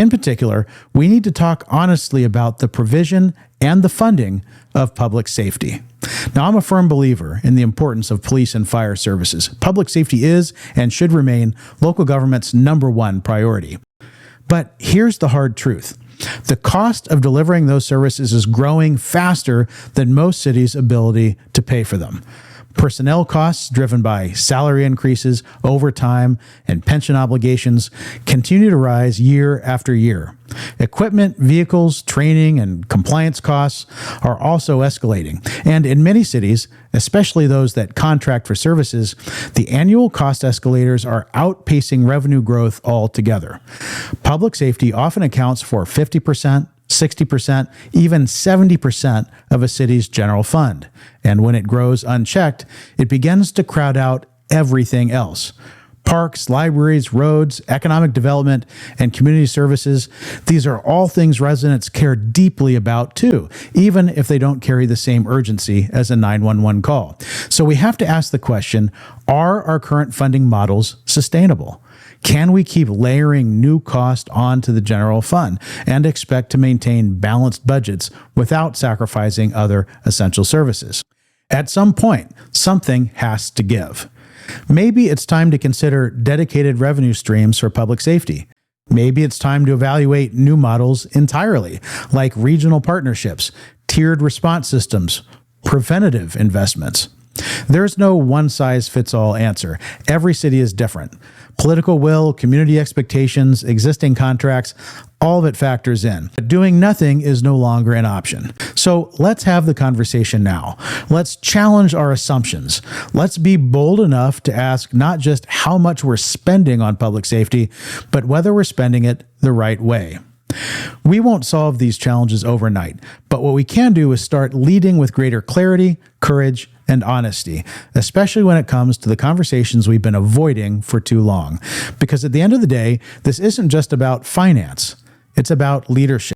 In particular, we need to talk honestly about the provision and the funding of public safety. Now, I'm a firm believer in the importance of police and fire services. Public safety is and should remain local government's #1 priority. But here's the hard truth. The cost of delivering those services is growing faster than most cities' ability to pay for them. Personnel costs driven by salary increases, overtime, and pension obligations continue to rise year after year. Equipment, vehicles, training, and compliance costs are also escalating. And in many cities, especially those that contract for services, the annual cost escalators are outpacing revenue growth altogether. Public safety often accounts for 50%, 60%, even 70% of a city's general fund. And when it grows unchecked, it begins to crowd out everything else. Parks, libraries, roads, economic development, and community services, these are all things residents care deeply about too, even if they don't carry the same urgency as a 911 call. So we have to ask the question, are our current funding models sustainable? Can we keep layering new cost onto the general fund and expect to maintain balanced budgets without sacrificing other essential services? At some point, something has to give. Maybe it's time to consider dedicated revenue streams for public safety. Maybe it's time to evaluate new models entirely, like regional partnerships, tiered response systems, preventative investments. There's no one-size-fits-all answer. Every city is different. Political will, community expectations, existing contracts, all of it factors in. But doing nothing is no longer an option. So let's have the conversation now. Let's challenge our assumptions. Let's be bold enough to ask not just how much we're spending on public safety, but whether we're spending it the right way. We won't solve these challenges overnight, but what we can do is start leading with greater clarity, courage, and honesty, especially when it comes to the conversations we've been avoiding for too long. Because at the end of the day, this isn't just about finance, it's about leadership.